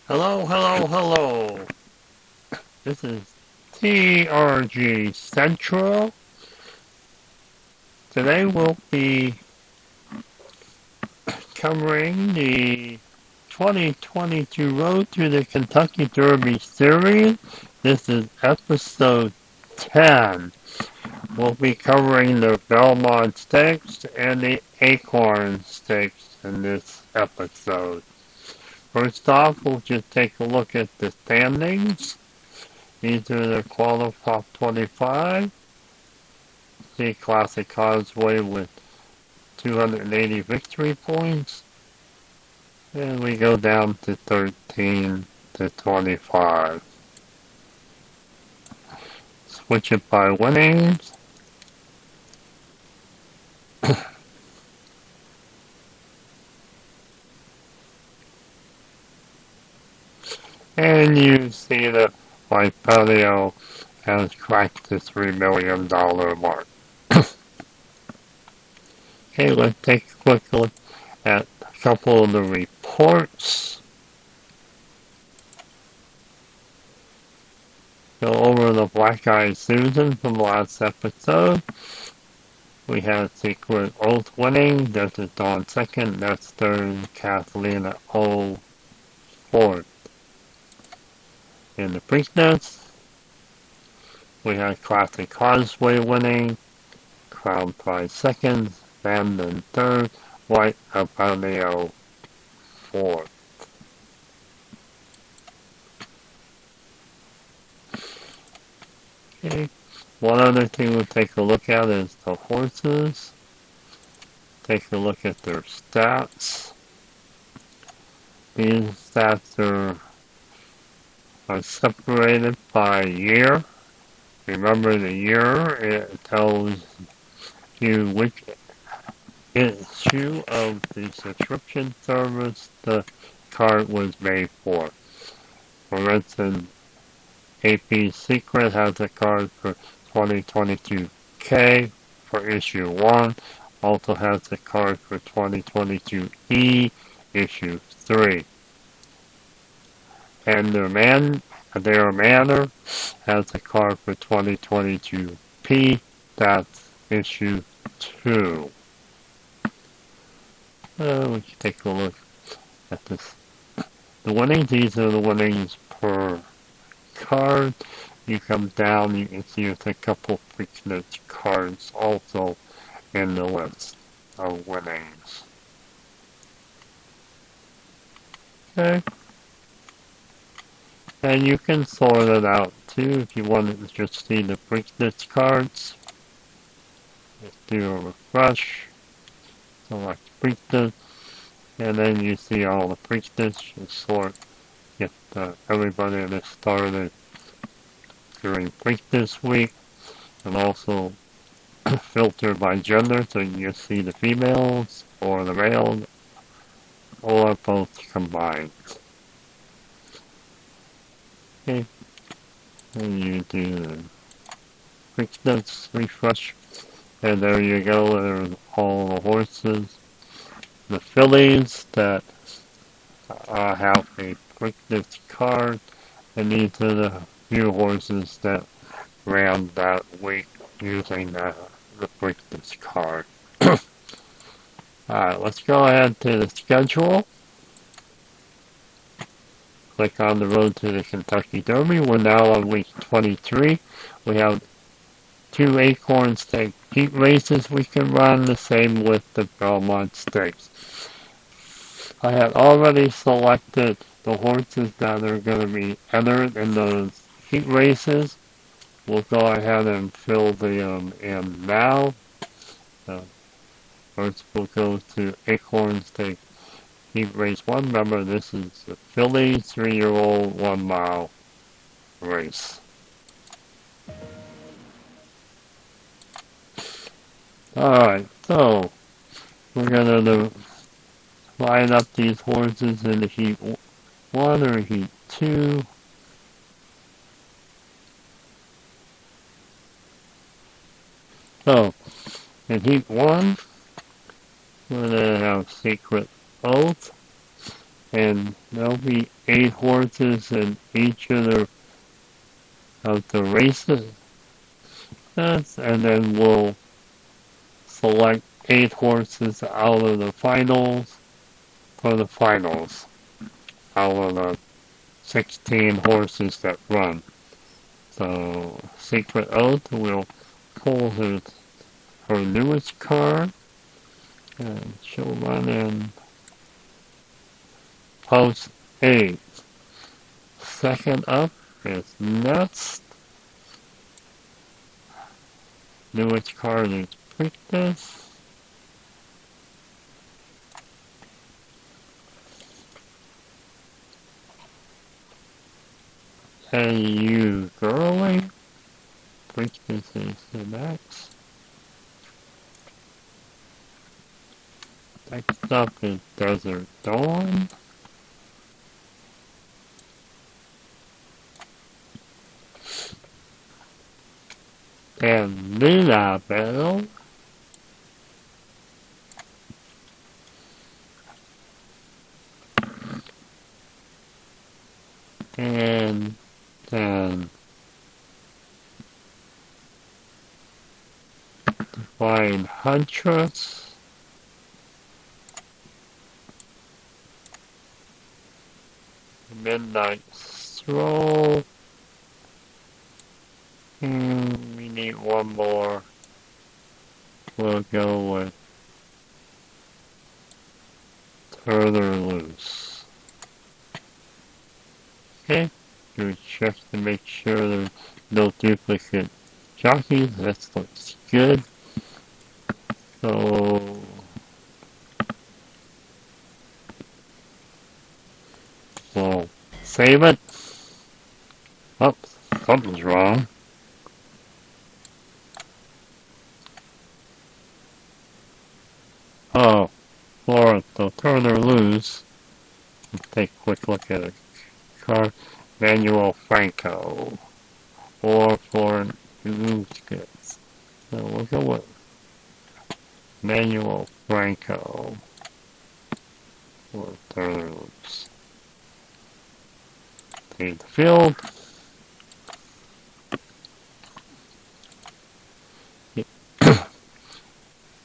Hello, hello, hello. This is TRG Central. Today we'll be covering the 2022 Road to the Kentucky Derby Series. This is episode 10. We'll be covering the Belmont Stakes and the Acorn Stakes in this episode. First off, we'll just take a look at the standings. These are the top 25. The Classic Causeway with 280 victory points. And we go down to 13 to 25. Switch it by winnings. And you see that my patio has cracked the $3 million mark. Okay, let's take a quick look at a couple of the reports. Go over the Black Eyed Susan from last episode. We had Secret Oath winning. This is Dawn second. That's third. Kathleen O fourth. In the Preakness, we had Classic Causeway winning. Crown Prize second. Bandon third. White Apollo fourth. Okay. One other thing we'll take a look at is the horses. Take a look at their stats. These stats are separated by year. Remember the year, it tells you which issue of the subscription service the card was made for. For instance, AP Secret has a card for 2022K for issue 1, also has a card for 2022E issue 3. And their Manor has a card for 2022P, that's issue 2. We can take a look at this. The winnings, these are the winnings per card. You come down, you can see there's a couple Preakness cards also in the list of winnings. Okay. And you can sort it out too if you want to just see the Preakness cards. Just do a refresh. Select Preakness. And then you see all the Preakness. You sort, get everybody that started during Preakness week. And also filter by gender so you see the females or the males or both combined. Okay. And you do the Preakness refresh. And there you go, there's all the horses. The fillies that have a Preakness card, and these are the few horses that ran that week using the Preakness card. Alright, let's go ahead to the schedule. Click on the Road to the Kentucky Derby. We're now on week 23. We have 2 Acorn Stakes Heat races we can run, the same with the Belmont Stakes. I had already selected the horses that are going to be entered in those heat races. We'll go ahead and fill them in now. First we'll go to Acorn Stakes Heat Race 1. Remember, this is the filly 3-year-old 1 mile race. Alright, so we're going to line up these horses in the Heat 1 or Heat 2. So, in Heat 1, we're going to have Secret Oath and there'll be 8 horses in each of the races. And then we'll select 8 horses out of the finals for the finals out of the 16 horses that run. So Secret Oath will pull her newest card, and she'll run in post 8. Second up is Nest. Newest card is Princess. And you Girly. Princess is the next. Next up is Desert Dawn. And Lila Bell. And then Divine Huntress. Midnight Stroll. And we need one more. We'll go with Turn Her Loose. Okay, do check to make sure there's no duplicate jockeys. That looks good. So we'll save it. Oh, something's wrong. Oh, Florence, so Turn Her Loose. Let's take a quick look at it. Car Manuel Franco. Or Florence Goods. So we'll go with Manuel Franco. Or Turn Her Loose. Take the field.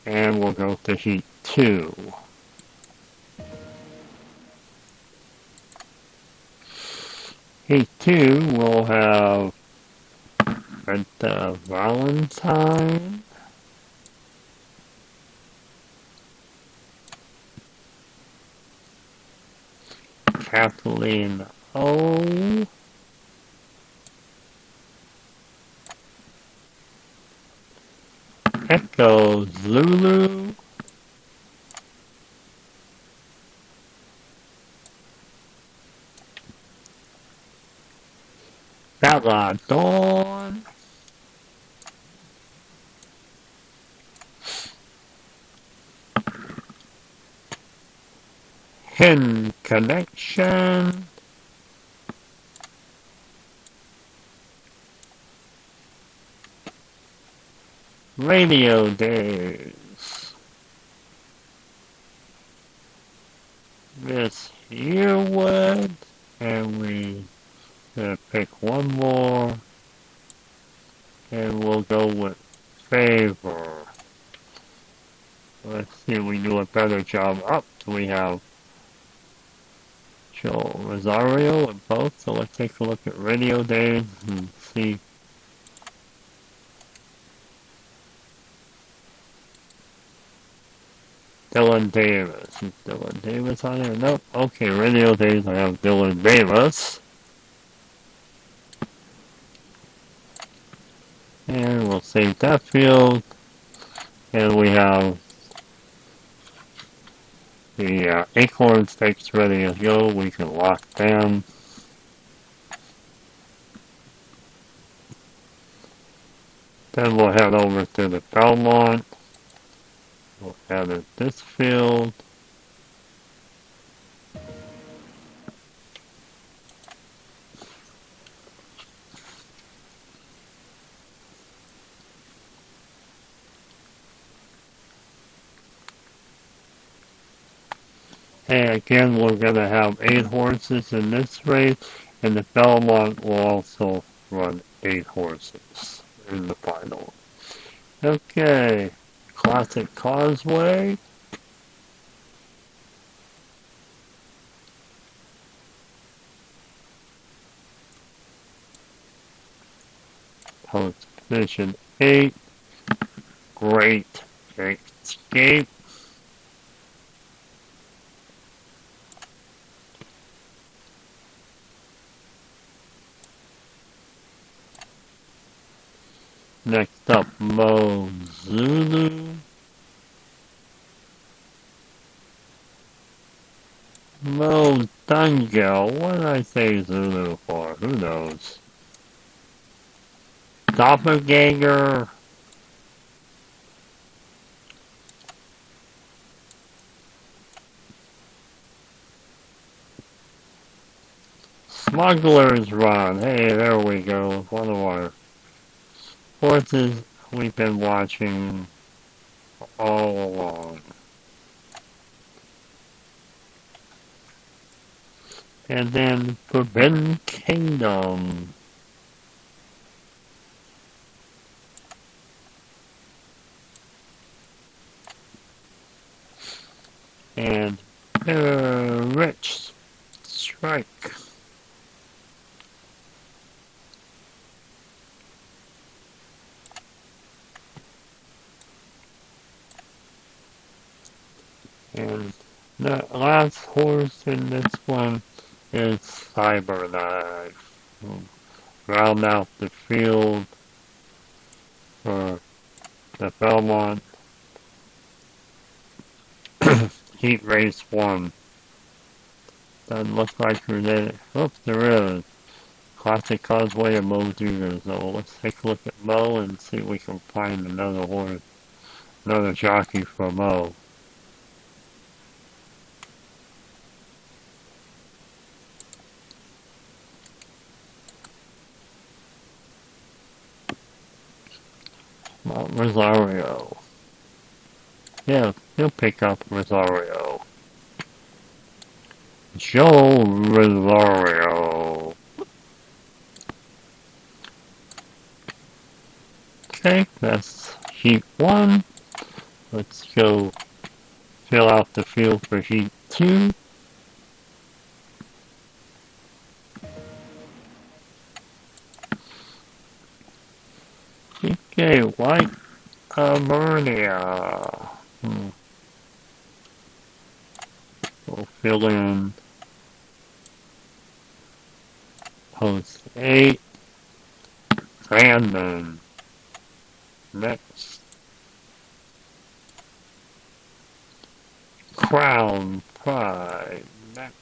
And we'll go to Heat 2. Heat 2 will have Valentine. Kathleen O. Echo Zulu. Bella Dawn. Hen Connection. Radio Days. Miss Yearwood. And we pick one more. And we'll go with Favor. Let's see if we do a better job. Up, we have Joe Rosario and both. So let's take a look at Radio Days and see. Dylan Davis. Is Dylan Davis on here? Nope. Okay, Radio Days, I have Dylan Davis. And we'll save that field. And we have the Acorn Stakes ready to go. We can lock them. Then we'll head over to the Belmont. We'll edit this field. And again, we're going to have 8 horses in this race, and the Belmont will also run 8 horses in the final. Okay, Classic Causeway. Post position 8. Great Escape. Next up, Mo Zulu. Mo Dungel. What did I say Zulu for? Who knows? Doppelganger. Smuggler's Run. Hey, there we go. One of our horses we've been watching all along. And then Forbidden Kingdom. And Rich Strike. And the last horse in this one is Cyberknife. Round out the field for the Belmont Heat Race 1. Doesn't look like there's any. Oops, there is. Classic Causeway and Mo Zulu. So let's take a look at Mo and see if we can find another horse, another jockey for Mo. Rosario. Yeah, he'll pick up Rosario. Joe Rosario. Okay, that's Heat 1. Let's go fill out the field for Heat 2. Okay, White Avernia. We'll fill in Post 8. Brandon. Next. Crown Pride. Next.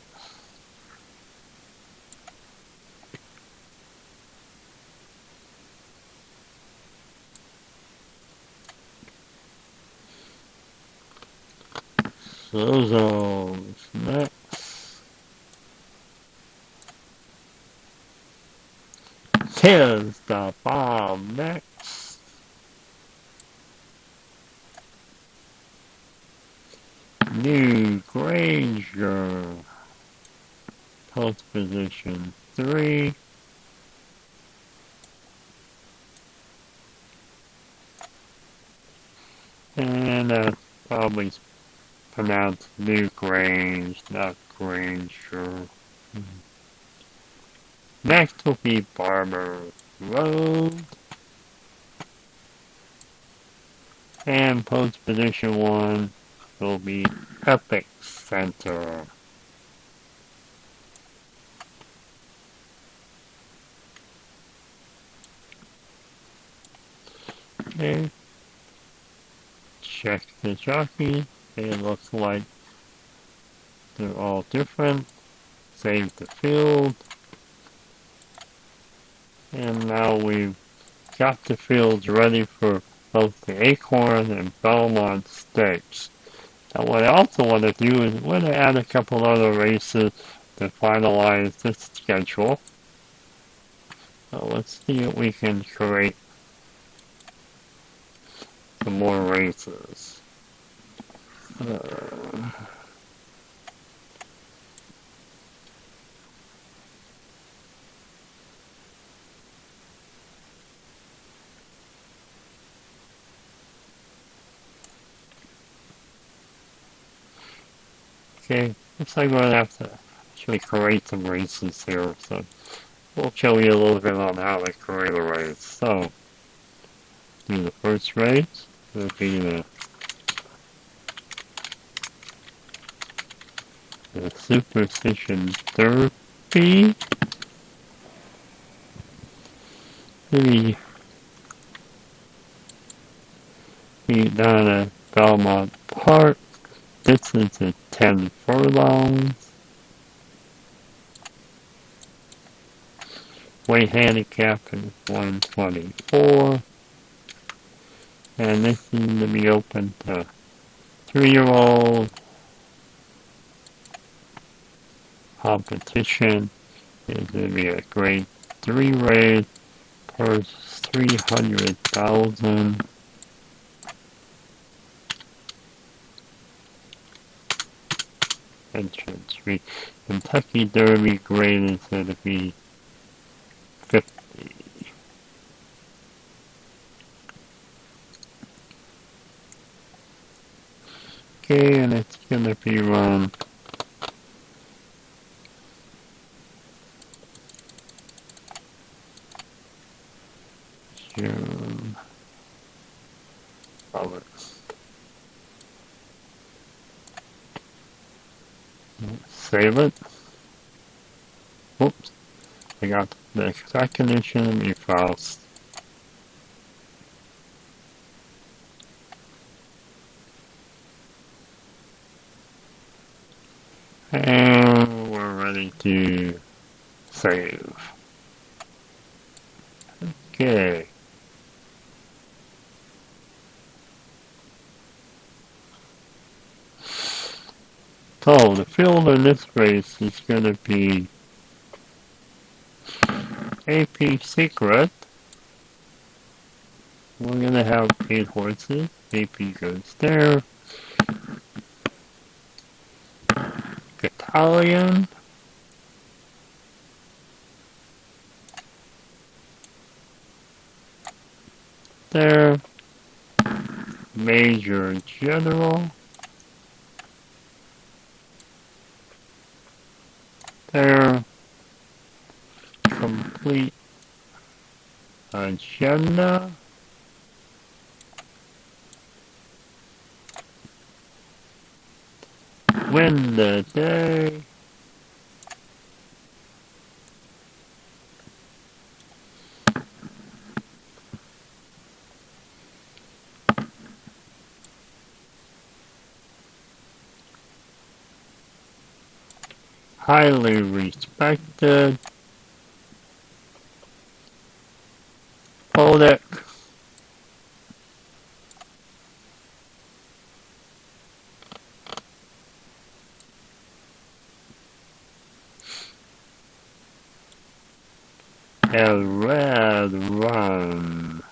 Sozos. Next. Tis the Bomb. Next. New Granger. Post position 3. And probably pronounced New Grange, not Granger. Next will be Barber Road. And post position 1 will be Epic Center. Okay. Check the jockeys. It looks like they're all different. Save the field. And now we've got the fields ready for both the Acorn and Belmont Stakes. Now what I also want to do is we're going to add a couple other races to finalize this schedule. So let's see if we can create some more races. Okay, looks like we're gonna have to actually create some races here, so we'll show you a little bit on how to create a race. So, do the first race, will be the SuperStition Derby. The be down at Belmont Park. Distance is 10 furlongs. Weight handicap is 124. And this is to be open to 3-year-olds. Competition is going to be a grade 3 race. Purse 300,000. Entrance fee. Kentucky Derby grade is going to be 50. Okay, and it's going to be run June. Save it. Whoops. I got the exact condition in my files. And we're ready to save. Okay. So the field in this race is going to be AP Secret. We're going to have 8 horses. AP goes there. Italian. There. Major General. There. Complete Agenda. Win the day. Highly respected. Kodak. And Red Run.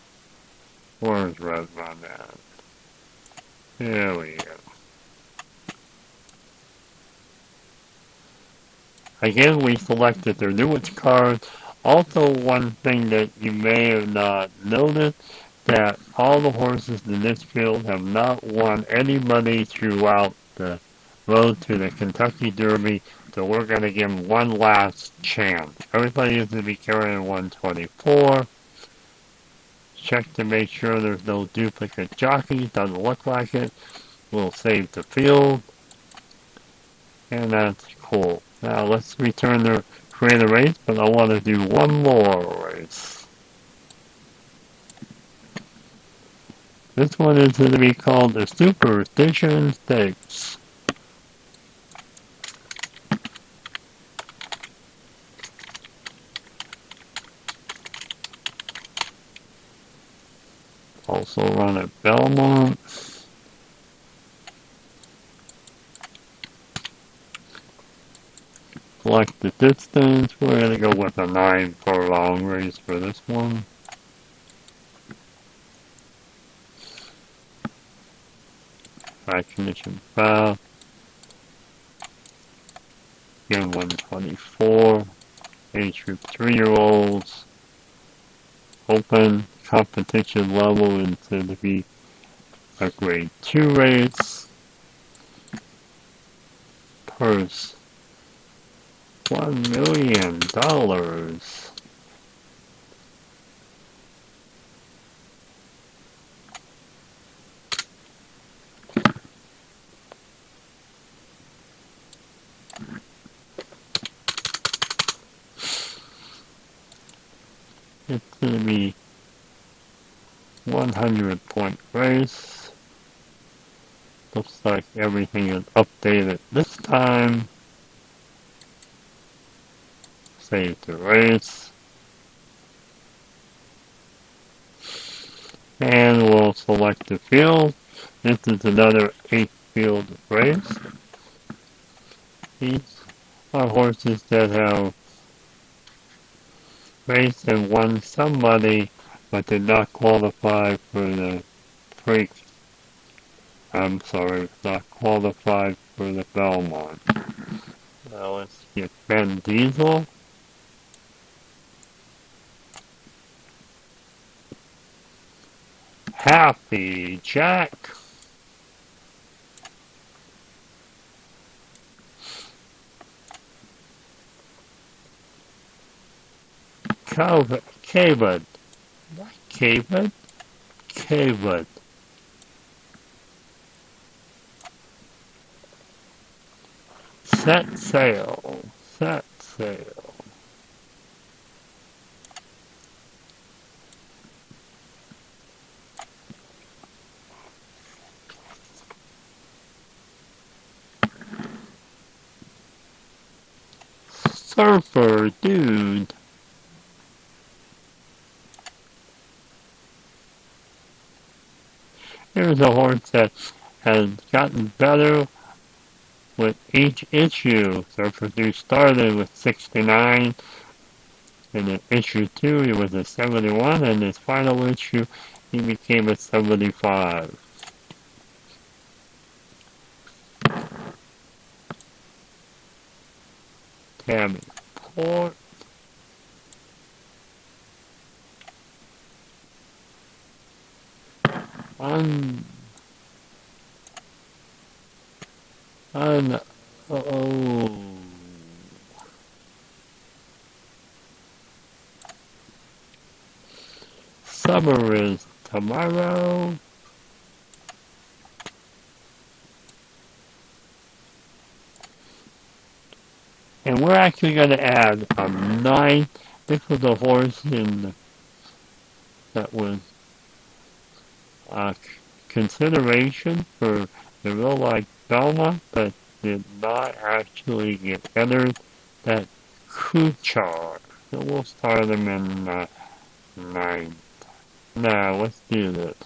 Where's Red Run at? There we go. Again, we selected their newest cards. Also, one thing that you may have not noticed, that all the horses in this field have not won any money throughout the road to the Kentucky Derby, so we're going to give them one last chance. Everybody is going to be carrying 124. Check to make sure there's no duplicate jockeys. Doesn't look like it. We'll save the field. And that's cool. Now let's return to create a race, but I want to do one more race. This one is going to be called the SuperStition Stakes. Also run at Belmont. Select the distance. We're going to go with a 9 furlong race for this one. Track condition 5. Again 124. Age group 3-year-olds. Open. Competition level is going to be a grade 2 race. purse. $1 million. It's going to be 100-point race. Looks like everything is updated this time. Save the race. And we'll select the field. This is another 8-field race. These are horses that have raced and won some money, but did not qualify for the freak. I'm sorry, not qualified for the Belmont. Now let's get Ben Diesel. Happy Jack. Caved. Not Caved. Caved. Set sail. Set sail. Surfer Dude. Here's a horse that has gotten better with each issue. Surfer Dude started with 69. In issue 2 he was a 71, and his final issue he became a 75. Tammy Port. Oh. Summer is tomorrow. And we're actually going to add a 9. This was a horse that was consideration for the real life Belmont, but did not actually get entered. That Kuchar. So we'll start him in 9th. Now let's do this.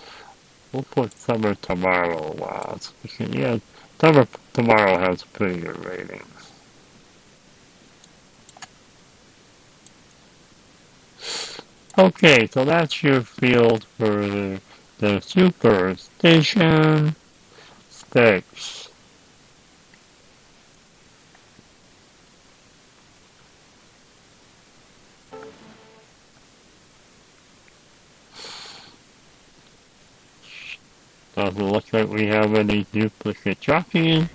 We'll put Summer Tomorrow last. Yeah, Summer Tomorrow has pretty good ratings. Okay, so that's your field for the SuperStition Stakes. Doesn't look like we have any duplicate jockeys.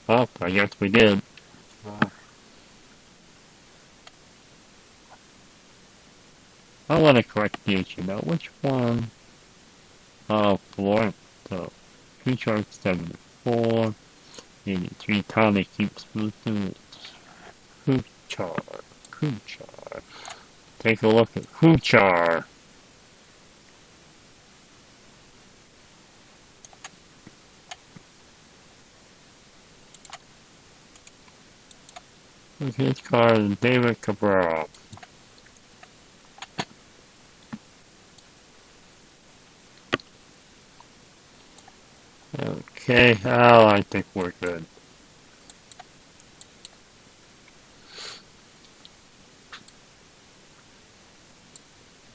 Oh, I guess we did. I want to correct the issue now. Which one? Oh, Florence. So, Kuchar 74. 83. Tony keeps boosting. Kuchar. Take a look at Kuchar. With his card is David Cabral. Okay, oh, I think we're good.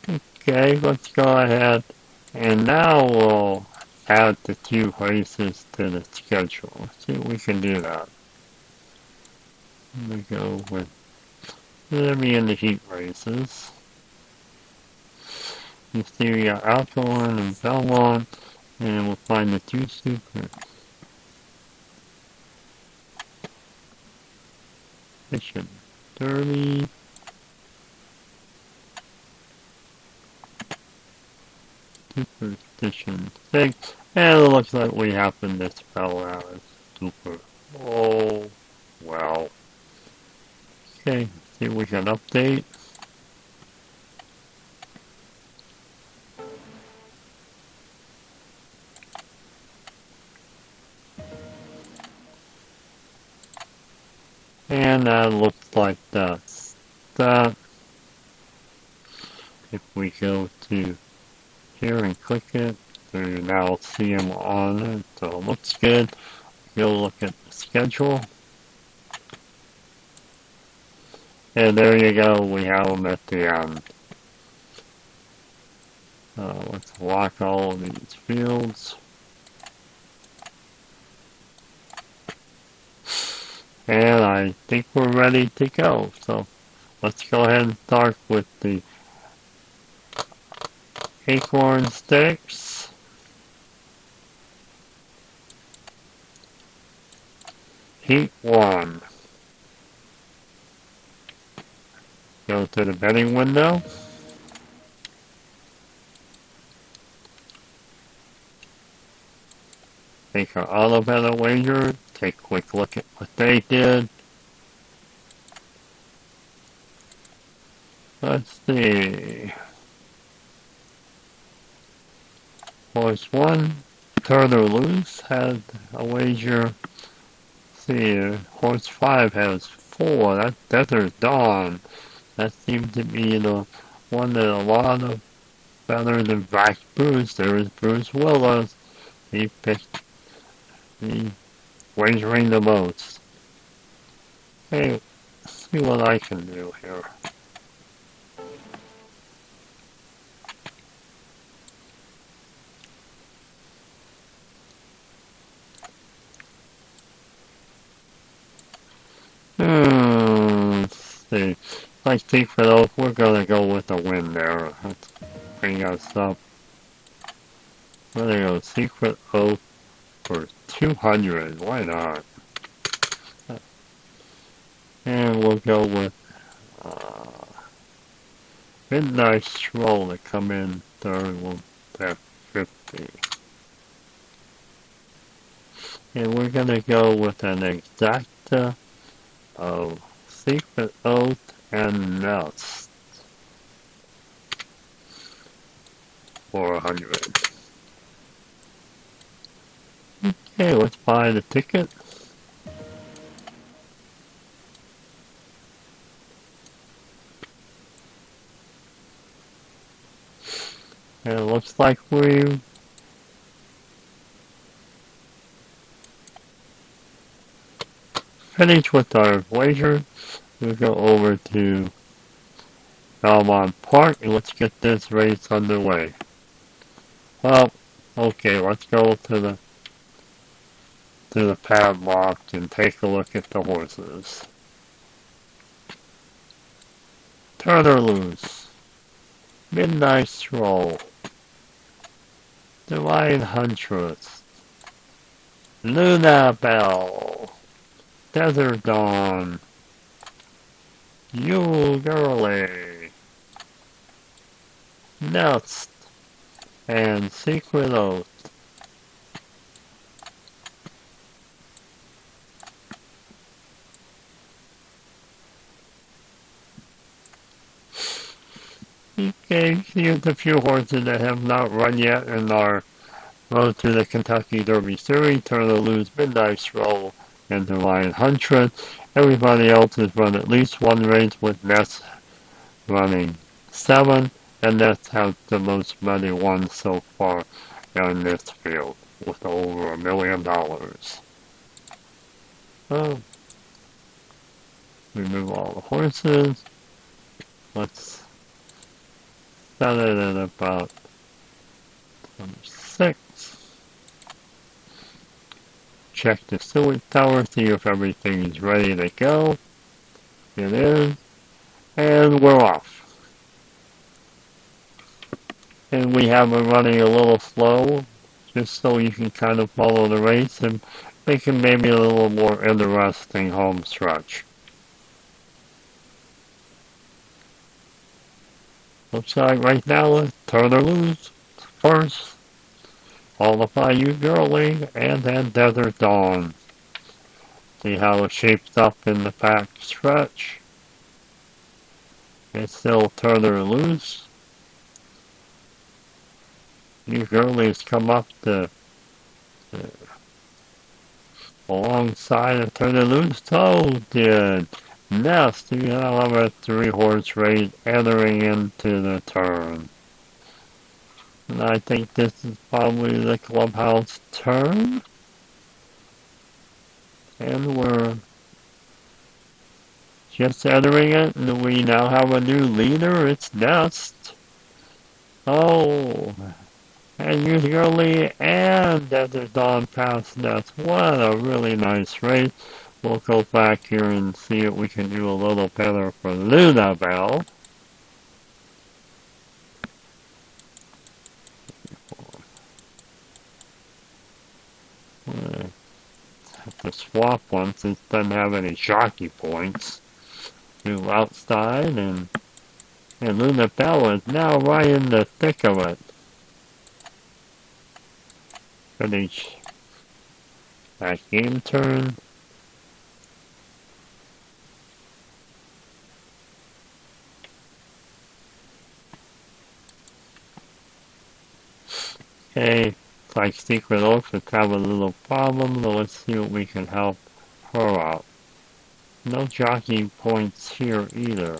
Okay, let's go ahead, and now we'll add the 2 races to the schedule. Let's see if we can do that. We go with, let me in the heat races. You see we got Acorn and Belmont, and we'll find the 2 super. SuperStition Derby. SuperStition 6. And it looks like we happen to spell out as Super. Oh, well. Okay, see if we can update. And that looks like that's that. If we go to here and click it, you now see them on it, so it looks good. Go look at the schedule. And there you go, we have them at the end. Let's lock all of these fields. And I think we're ready to go. So let's go ahead and start with the Acorn Stakes. Heat 1. Go to the betting window. Take our auto bet wager. Take a quick look at what they did. Let's see. Horse 1, turn or lose, had a wager. See, horse 5 has 4. That's Desert Dawn. That seems to be the one that a lot of better than Black Bruce. There is Bruce Willis. He picked the wagering the most. Hey, let's see what I can do here. Let's see. I think for those, we're gonna go with a win there. Let's bring us up. We're gonna go Secret Oath for 200. Why not? And we'll go with Midnight Stroll to come in third. We'll bet 50. And we're gonna go with an exacta of Secret Oath and Nest for 100. Okay, let's buy the ticket. And it looks like we finished with our wager. We'll go over to Belmont Park and let's get this race underway. Well, okay, let's go to the padlock and take a look at the horses. Turn or lose. Midnight Stroll. Divine Huntress. Luna Bell. Desert Dawn. You Girly. Nest. And Secret Oath. Okay, here's a few horses that have not run yet in our road to the Kentucky Derby Series. Turn or lose, Midnight Stroll, and Divine Huntress. Everybody else has run at least one race, with Ness running 7, and Ness has the most money won so far in this field, with over $1 million. So, remove all the horses. Let's set it at about number 6. Check the sewage tower, see if everything is ready to go. It is. And we're off. And we have them running a little slow, just so you can kind of follow the race and make it maybe a little more interesting home stretch. Looks like right now it's turn or lose first, followed by You Girly, and then Desert Dawn. See how it shapes up in the back stretch. It's still turn or lose. You Girly's come up to alongside of turn or lose. So did Nest. You have a 3-horse race entering into the turn. And I think this is probably the clubhouse turn. And we're just entering it, and we now have a new leader. It's Nest. Oh, and Youth Girly and Desert Dawn past Nest. What a really nice race. We'll go back here and see if we can do a little better for Luna Bell. Have to swap one since it doesn't have any jockey points. Move outside, and Luna Bell is now right in the thick of it. Finish that game turn. Okay, it's like Secret Oath is having a little problem, so let's see what we can help her out. No jockey points here either.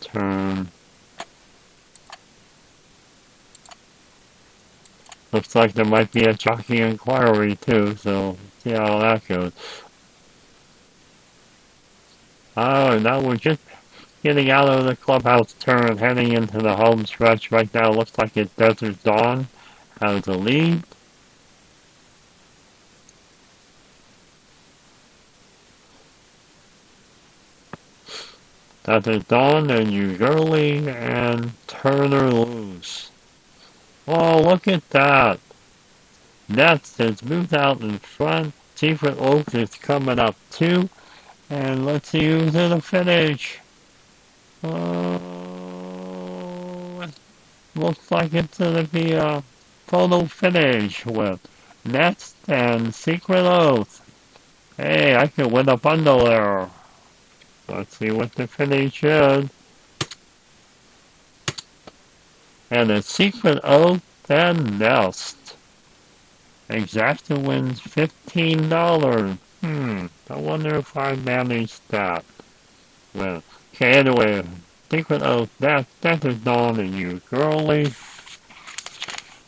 Turn. Looks like there might be a jockey inquiry too, so see how that goes. Oh, now we're just getting out of the clubhouse turn, heading into the home stretch. Right now looks like it's Desert Dawn has the lead. Desert Dawn and You Girly and turn or lose. Oh, look at that. Nest has moved out in front. Secret Oak is coming up too. And let's see who's in the finish. Oh, looks like it's going to be a photo finish with Nest and Secret Oath. Hey, I could win a bundle there. Let's see what the finish is. And a Secret Oath and Nest. Exacta wins $15. I wonder if I managed that. Well, okay, anyway, Secret Oath, Desert Dawn and You Girly.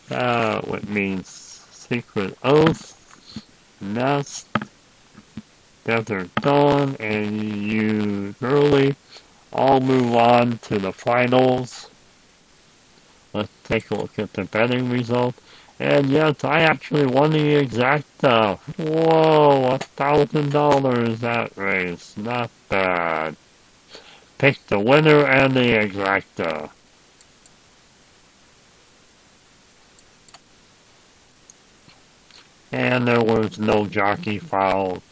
What means Secret Oath, Nest, Desert Dawn, and You Girly all move on to the finals. Let's take a look at the betting result. And yes, I actually won the Exacta. Whoa, $1,000 that race. Not bad. Picked the winner and the Exacta. And there was no jockey foul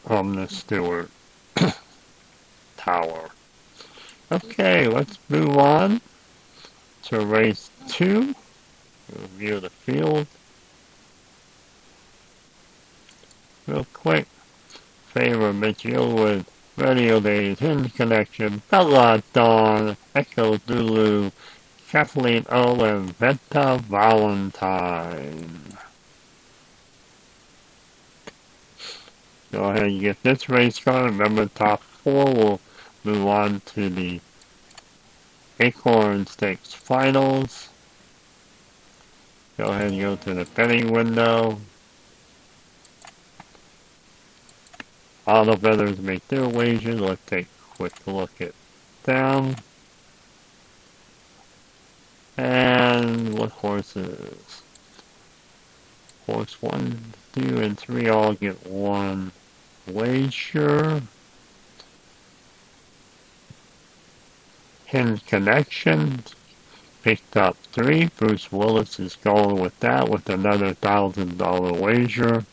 from the Stewart Tower. Okay, let's move on to race 2. Review the field. Real quick. Favor Mitchell with Radio Days, Hinge Connection, Bella Dawn, Echo Zulu, Kathleen O, and Venta Valentine. Go ahead and get this race going. Remember, top 4 will move on to the Acorn Stakes Finals. Go ahead and go to the betting window. All the bettors make their wagers. Let's take a quick look at them. And what horses? Horse 1, 2, and 3 all get one wager. Hinge Connection picked up 3. Bruce Willis is going with that with another $1,000 wager.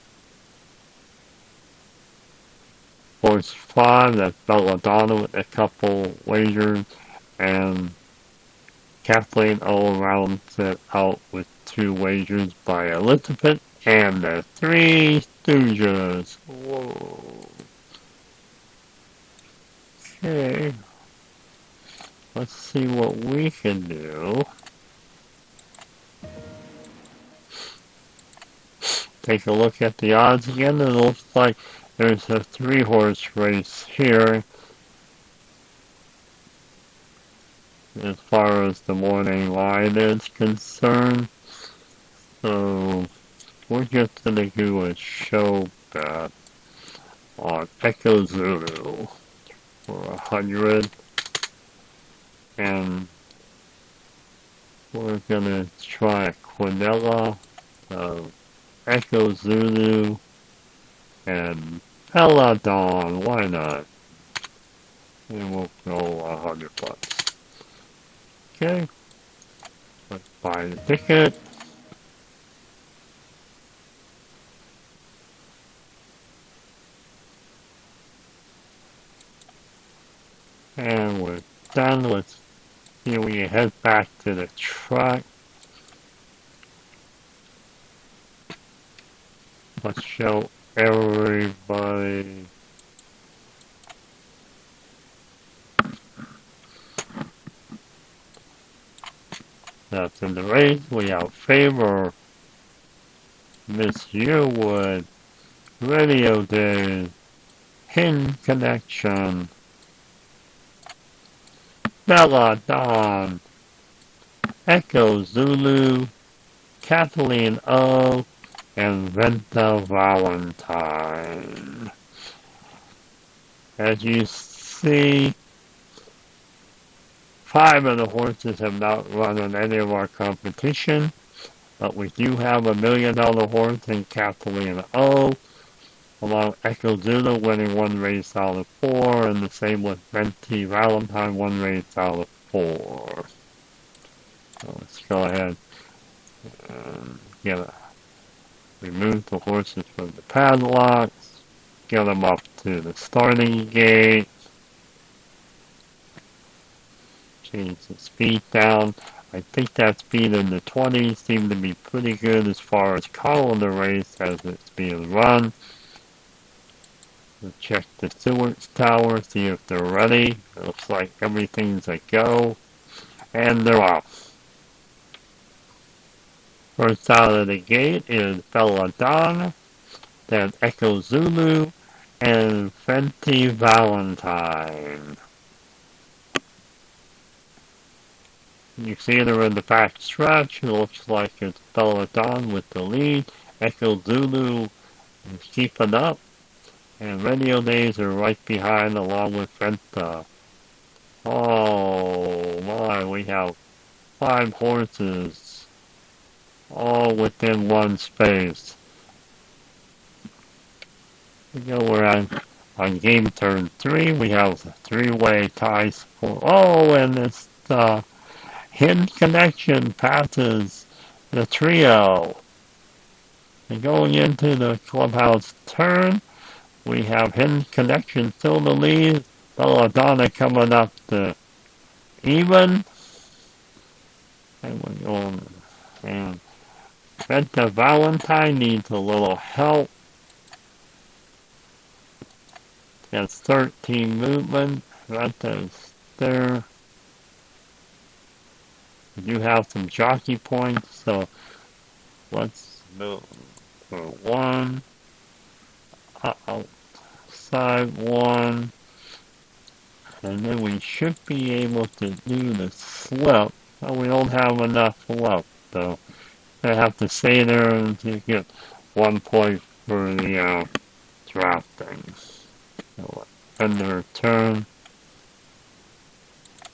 Horse 5, that's Belladonna with a couple wagers, and Kathleen O rounds it out with 2 wagers by Elizabeth and the 3 Stooges. Whoa. Okay. Let's see what we can do. Take a look at the odds again. It looks like there's a 3-horse race here as far as the morning line is concerned. So we're just going to do a show bet on Echo Zulu for 100. And we're going to try a Quinella of Echo Zulu and Peladon. Why not? And we'll go $100. Okay. Let's buy the ticket. And we're done. Let's see, we head back to the truck. Let's show everybody that's in the race. We have Favor, Miss Yearwood, Radio Days, Hinge Connection, Bella Dawn, Echo Zulu, Kathleen O, and Venta Valentine. As you see, 5 of the horses have not run in any of our competition, but we do have $1 million horse in Kathleen O, along with Echo Zulu winning 1 race out of 4, and the same with Venti Valentine, 1 race out of 4. So let's go ahead and remove the horses from the padlocks, get them up to the starting gate, change the speed down. I think that speed in the 20s seemed to be pretty good as far as calling the race as it's being run. We'll check the Stewart's Tower, see if they're ready. It looks like everything's a go, and they're off. First out of the gate is Belladonna, then Echo Zulu, and Fenty Valentine. You see they're in the back stretch. It looks like it's Belladonna with the lead. Echo Zulu is keeping up, and Radio Days are right behind along with Fenta. Oh my, we have 5 horses all within 1 space. We're on game turn 3. We have 3-way ties for. Oh, and it's Hinge Connection passes the trio. And going into the clubhouse turn, we have Hinge Connection still the lead. Belladonna coming up to even. And we're going. And Venta Valentine needs a little help. Has 13 movement. Venta's there. We do have some jockey points, so let's move for 1. Outside 1. And then we should be able to do the slip. But we don't have enough left, though. I have to stay there and to get 1 point for the drafting. So end their turn.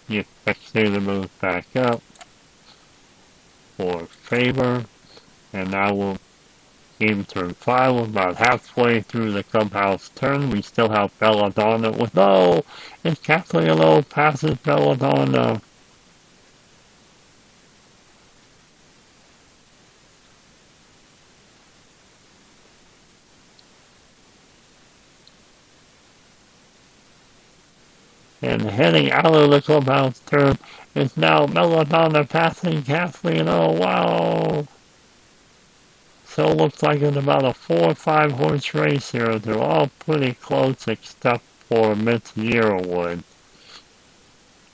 The spectator moves back up for Favor, and now we'll Game turn 5, about halfway through the clubhouse turn. We still have Belladonna with, no, it's Cagliolo passes Belladonna. And heading out of the clubhouse turn is now Belladonna passing Cagliolo. Wow. So it looks like it's about a 4 or 5 horse race here. They're all pretty close except for Miss Yearwood.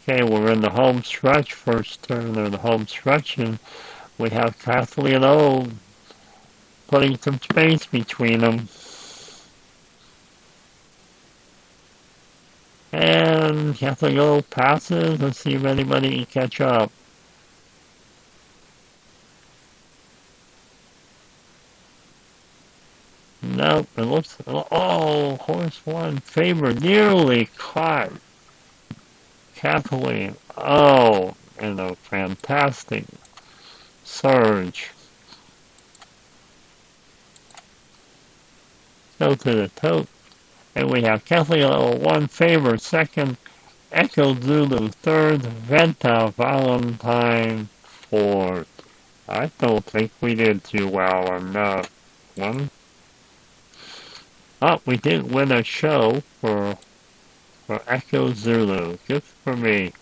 Okay, we're in the home stretch, first turn of the home stretch, and we have Cagliolo putting some space between them. And Cagliolo passes. Let's see if anybody can catch up. Nope, it looks, oh, horse one, Favor nearly caught Kathleen. Oh, and a fantastic surge. Go to the tote. And we have Kathleen 1, Favor 2nd, Echo Zulu 3rd, Venta Valentine 4th. I don't think we did too well on that one. Oh, we did win a show for Echo Zulu. Good for me.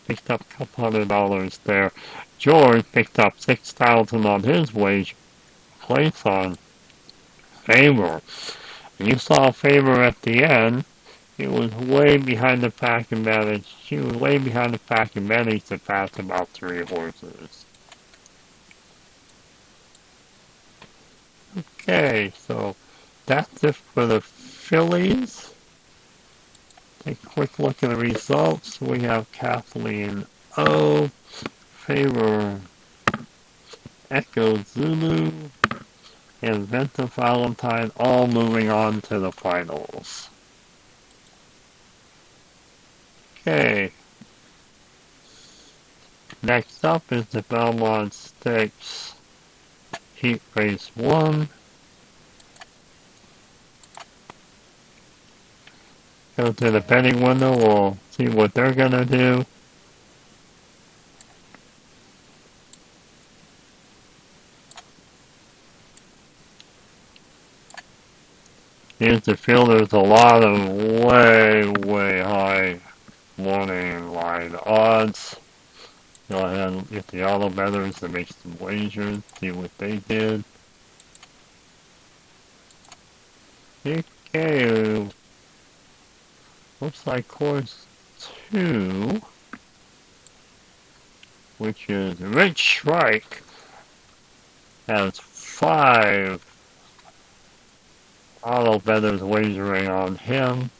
Picked up a couple $100 there. George picked up $6,000 on his wage place on Favor. And you saw Favor at the end. It was way behind the pack and managed. She was way behind the pack and managed to pass about 3 horses. Okay, so that's it for the fillies. Take a quick look at the results. We have Kathleen O, Favor Echo Zulu, and Venta Valentine all moving on to the finals. Okay. Next up is the Belmont Stakes Heat Race 1. Go to the betting window, we'll see what they're gonna do. Here's the field, there's a lot of way high morning line odds. Go ahead and get the auto bettors to make some wagers, see what they did. Okay. Looks like course 2, which is Rich Shrike, has 5 auto bettors wagering on him.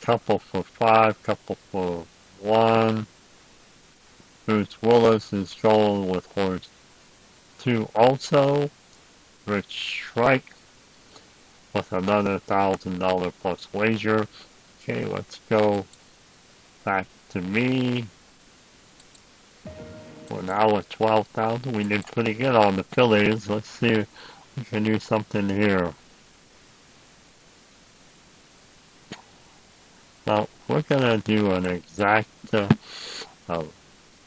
Couple for 5, couple for 1. Bruce Willis is going with horse 2 also. Rich Shrike with another $1,000 plus wager. Okay, let's go back to me. We're now at 12,000. We did pretty good on the fillies. Let's see if we can do something here. Now, we're gonna do an exacta of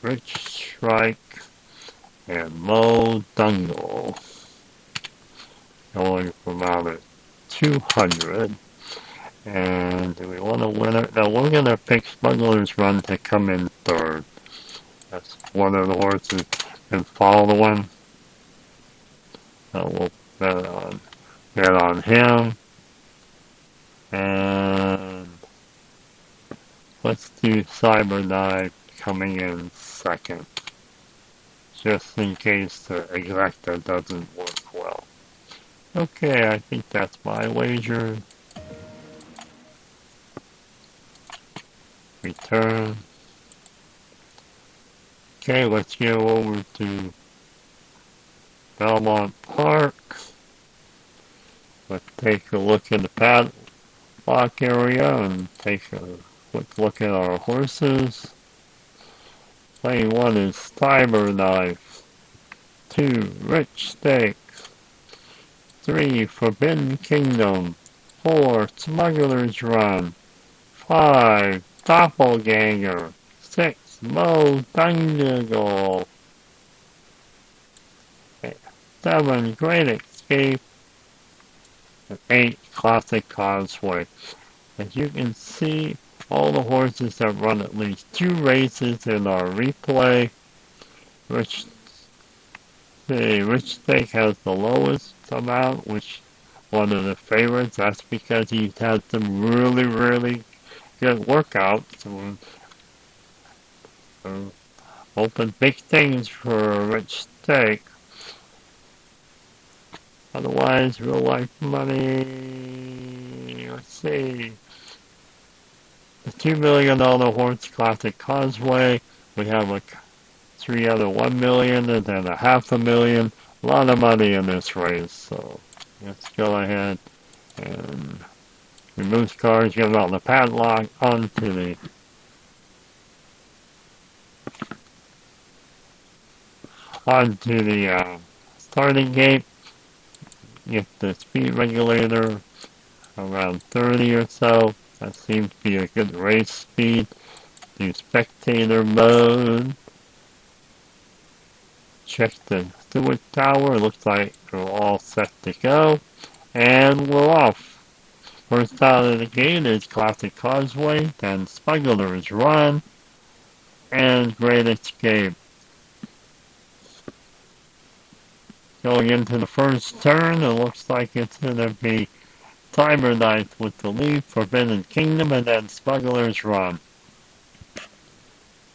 Rich Shrike and Mo Dungle. Going from out at 200. And do we want a winner? No, we're going to pick Smuggler's Run to come in 3rd. That's one of the horses. And follow the one. We'll bet on him. And let's do Cyberknife coming in 2nd. Just in case the exacta doesn't work well. Okay, I think that's my wager. Return. Okay, let's go over to Belmont Park. Let's take a look at the paddock area and take a quick look at our horses. Playing one is Cyberknife. 2, Rich Stakes. 3, Forbidden Kingdom. 4, Smuggler's Run. 5, Doppelganger. 6, Mo Dungle. 7, Great Escape. And 8, Classic Causeway. As you can see, all the horses have run at least 2 races in our replay. Rich Stake has the lowest amount, which one of the favorites. That's because he's had some really, really good workouts. Hoping big things for Rich Stake. Otherwise, real life money. Let's see. The $2 million horse Classic Causeway. We have like 3 other $1 million and then a $500,000. A lot of money in this race. So let's go ahead and remove cards, get out the padlock onto the starting gate. Get the speed regulator around 30 or so. That seems to be a good race speed. Do spectator mode. Check the Stewart Tower. Looks like we're all set to go. And we're off. First out of the gate is Classic Causeway, then Smuggler's Run, and Great Escape. Going into the first turn, it looks like it's going to be Cyberknife with the lead, Forbidden Kingdom, and then Smuggler's Run.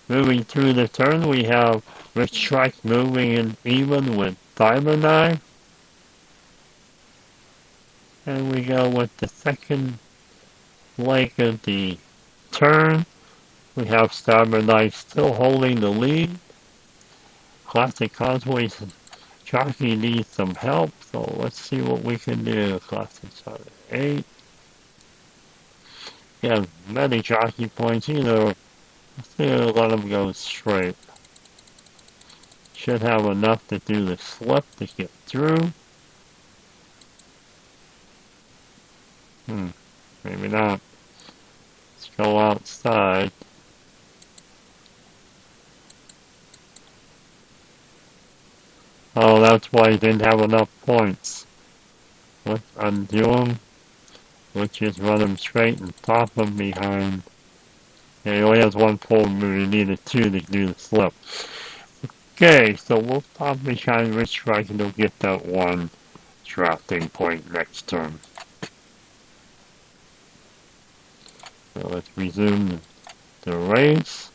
Moving through the turn, we have Rich Strike moving in even with Cyberknife. And we go with the second leg of the turn. We have Cyberknife still holding the lead. Classic Causeway's jockey needs some help, so let's see what we can do. Classic 8. Yeah, many jockey points, let's let him go straight. Should have enough to do the slip to get through. Maybe not. Let's go outside. Oh, that's why he didn't have enough points. Let's undo him. Let's just run him straight and top him behind. Yeah, he only has 1 pull move. He needed 2 to do the slip. Okay, so we'll top behind Rich Strike and he'll get that 1 drafting point next turn. So let's resume the race.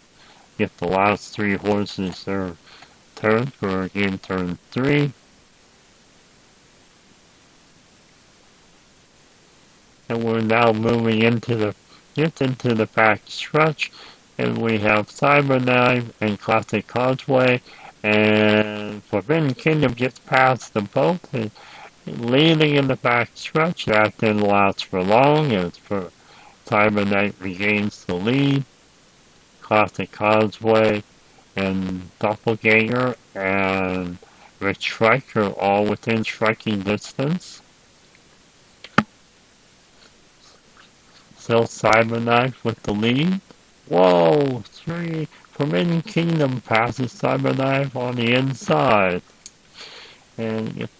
Get the last 3 horses their turn for game turn 3. And we're now moving into the back stretch, and we have Cyberknife and Classic Causeway, and Forbidden Kingdom gets past them both, and leading in the back stretch. That didn't last for long, as for Cyberknife regains the lead. Classic Causeway and Doppelganger and Rich Strike are all within striking distance. Still Cyberknife with the lead. Whoa! 3 Forbidden Kingdom passes Cyberknife on the inside. And gets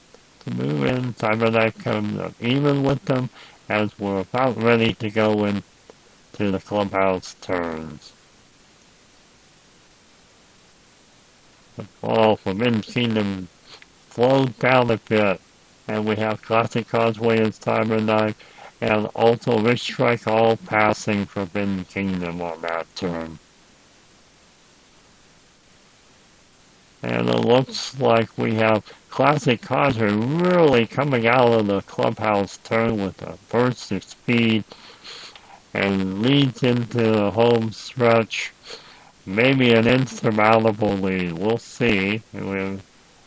to move in. Cyberknife comes up even with them as we're about ready to go into the clubhouse turns. The ball Forbidden Kingdom slowed down a bit. And we have Classic Causeway and Cyberknife. And also Rich Strike all passing Forbidden Kingdom on that turn. And it looks like we have Classic Causeway really coming out of the clubhouse turn with a burst of speed and leads into the home stretch. Maybe an insurmountable lead. We'll see. We have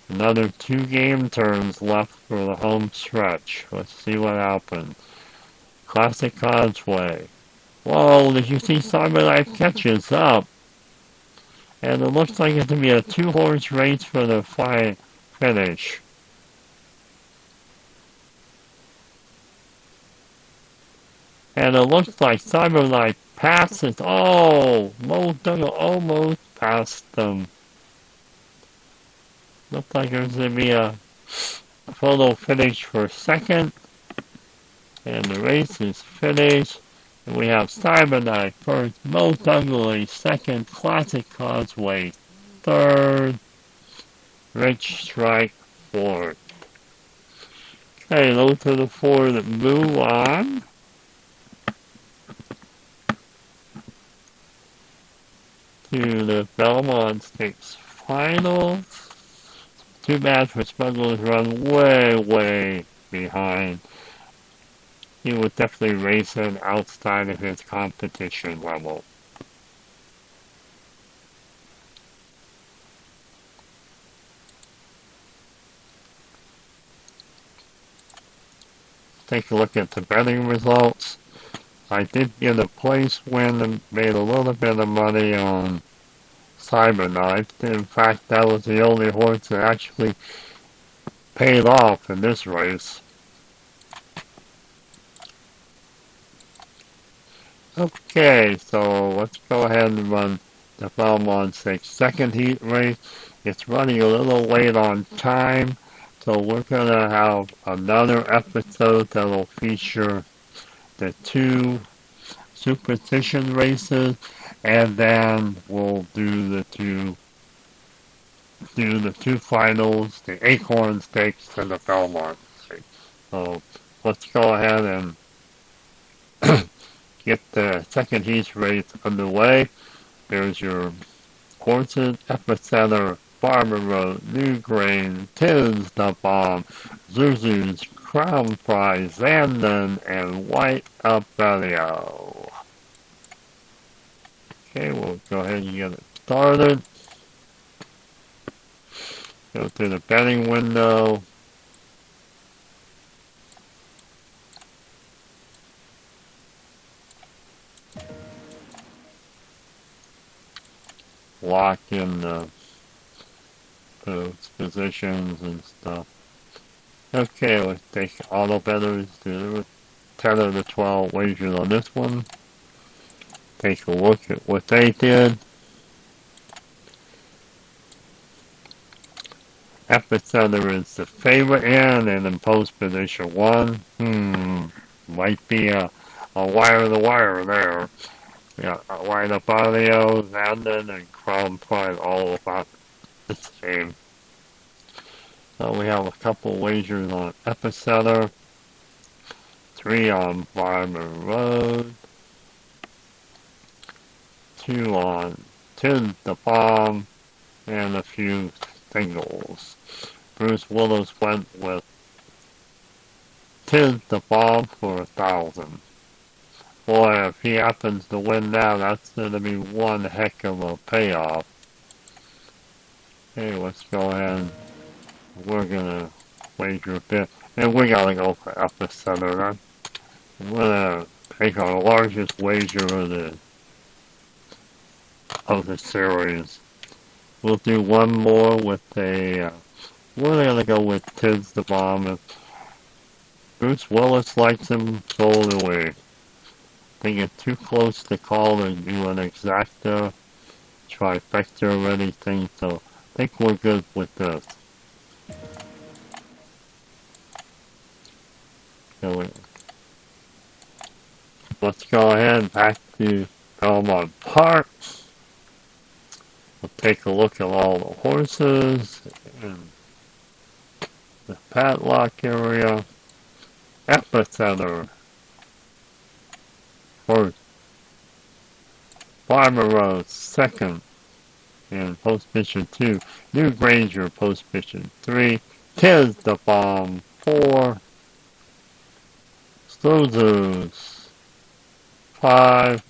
another 2 game turns left for the home stretch. Let's see what happens. Classic Causeway. Whoa, did you see Cyberknife catches up? And it looks like it's going to be a 2-horse race for the finish. And it looks like Cyberknight passes. Oh, Mo almost passed them. Looks like there's going to be a photo finish for second. And the race is finished. And we have Cyberknight first, Mo second, Classic Causeway third, Rich Strike fourth. Okay, those are the four that move on. To the Belmont Stakes Finals. Too bad for Smuggler's Run way behind. He was definitely racing outside of his competition level. Take a look at the betting results. I did get a place win and made a little bit of money on Cyberknight. In fact, that was the only horse that actually paid off in this race. Okay, so let's go ahead and run the Belmont Stakes second heat race. It's running a little late on time, so we're going to have another episode that will feature the two SuperStition races, and then we'll do the two finals, the Acorn Stakes and the Belmont Stakes. So let's go ahead and get the second heat race underway. There's your horses: Epicenter, Farmer Road, Newgrain, Tis the Bomb, Zuzu's Crown Prize, Zandon, and White Abellio. Okay, we'll go ahead and get it started. Go through the betting window. Lock in the positions and stuff. Okay, let's take auto bettors. Do 10 of the 12 wagers on this one. Take a look at what they did. Epicenter is the favorite in, and in post position 1. Might be a wire to wire there. Yeah, White Abellio, Zandon, and Crown Pride all about the same. So we have a couple wagers on Epicenter, 3 on Farmer Road, 2 on Tis the Bomb, and a few singles. Bruce Willis went with Tis the Bomb for 1,000. Boy, if he happens to win now, that's going to be one heck of a payoff. Okay, let's go ahead. We're going to wager a bit. And we got to go for Epicenter. We're going to take our largest wager of the series. We'll do one more with a... we're going to go with Tis the Bomb. If Bruce Willis likes him, so do we. I think it's too close to call and do an exacta trifecta or anything, so I think we're good with this. So let's go ahead back to Belmont Park. We'll take a look at all the horses and the padlock area. Epicenter first, Farmer Road second, and post mission 2, New Granger post mission 3, Tis the Bomb 4, Sluzus 5,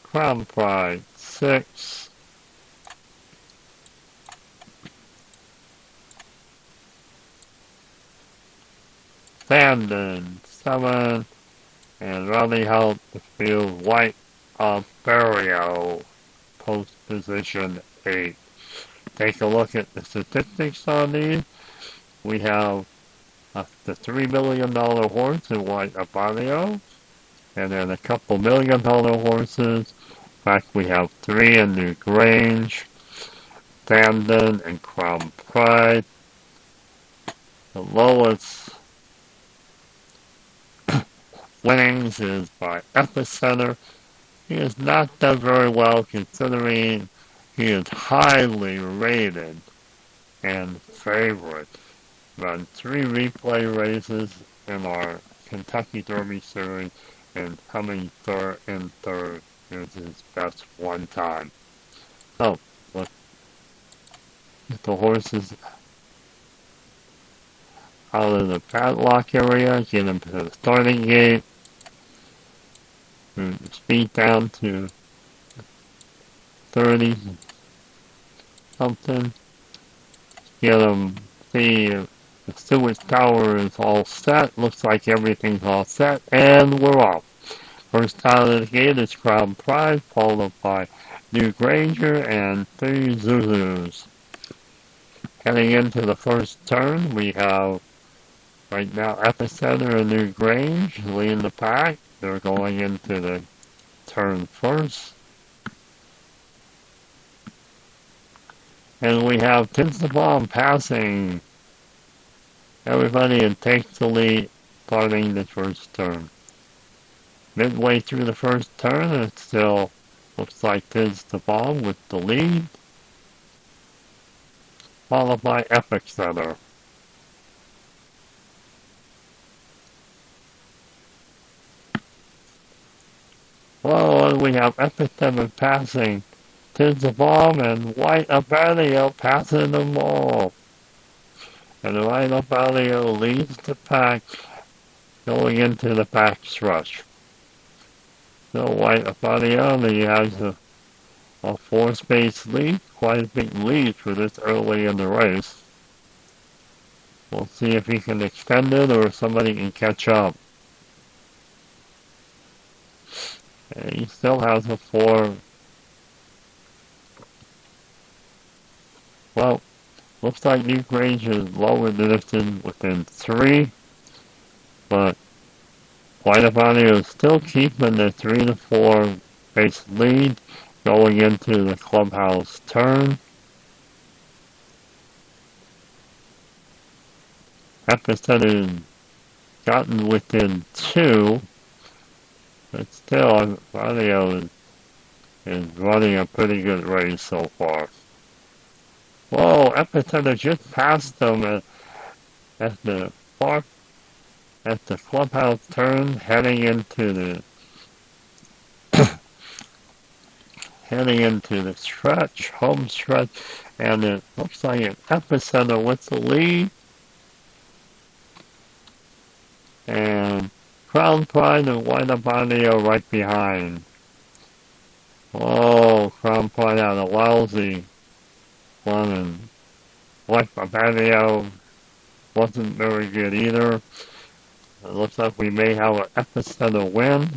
Crown Pride 6, Zandon 7, and rounding out the field, White Abellio, post position 8. take a look at the statistics on these. We have the $3 million horse in White Abarrio, and then a couple $1 million horses. In fact, we have 3 in New Grange, Camden, and Crown Pride. The lowest winnings is by Epicenter. He has not done very well considering he is highly rated and favorite. Run 3 replay races in our Kentucky Derby Series, and coming third is his best one time. So, let's get the horses out of the padlock area, get them to the starting gate, speed down to 30 something, get them, see if the Stewart Tower is all set. Looks like everything's all set, and we're off. First out of the gate is Crown Pride, followed by New Granger and 3 Zulus. Heading into the first turn, we have right now Epicenter and New Grange leading the pack. They're going into the turn first. And we have Tinselbaum passing everybody and takes the lead starting the first turn. Midway through the first turn, it still looks like Tinselbaum with the lead, followed by Epicenter. Well, and we have Epicenter passing Tinselbaum and White Abarrio passing them all. And White Abarrio leads the pack going into the backstretch. So White Abarrio, he has a 4-space lead, quite a big lead for this early in the race. We'll see if he can extend it or if somebody can catch up. And he still has a 4. Well, looks like New Grange is lower than within 3, but White Abarrio is still keeping the 3 to 4 base lead going into the clubhouse turn. Epicenter gotten within 2, but still Abarrio is running a pretty good race so far. Whoa, Epicenter just passed them at the clubhouse turn, heading into the home stretch, and it looks like an Epicenter with the lead, and Crown Pride and White Abarrio right behind. Whoa, Crown Pride had a lousy one, and White Abarrio wasn't very good either. It looks like we may have an Epicenter win.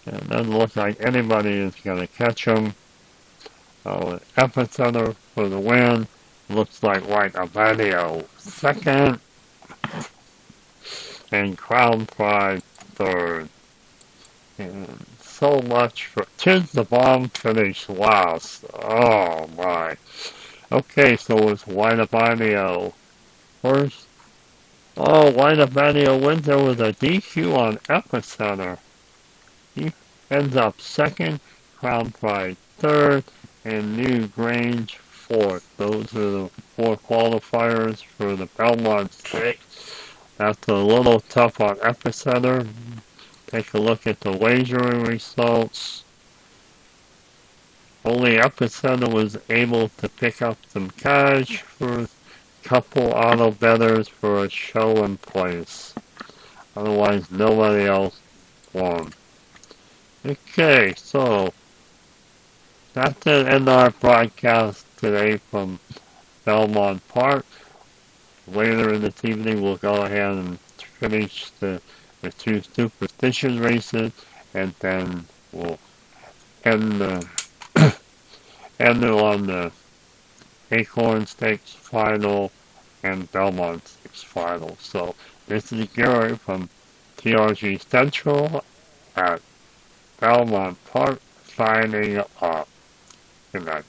And it doesn't look like anybody is going to catch him. So Epicenter for the win. Looks like White Abarrio second. And Crown Pride third. And so much for Tinselbaum finished last. Oh my. Okay, so it's White Abarrio first. Oh, White Abarrio wins. There was a DQ on Epicenter. He ends up second, Crown Pride third, and New Grange fourth. Those are the 4 qualifiers for the Belmont Stakes. That's a little tough on Epicenter. Take a look at the wagering results. Only Epicenter was able to pick up some cash for a couple auto bettors for a show in place. Otherwise, nobody else won. Okay, so that's it in our broadcast today from Belmont Park. Later in this evening, we'll go ahead and finish the 2 SuperStition races, and then we'll end and they're on the Acorn Stakes Final and Belmont Stakes Final. So this is Gary from TRG Central at Belmont Park signing off. Good night.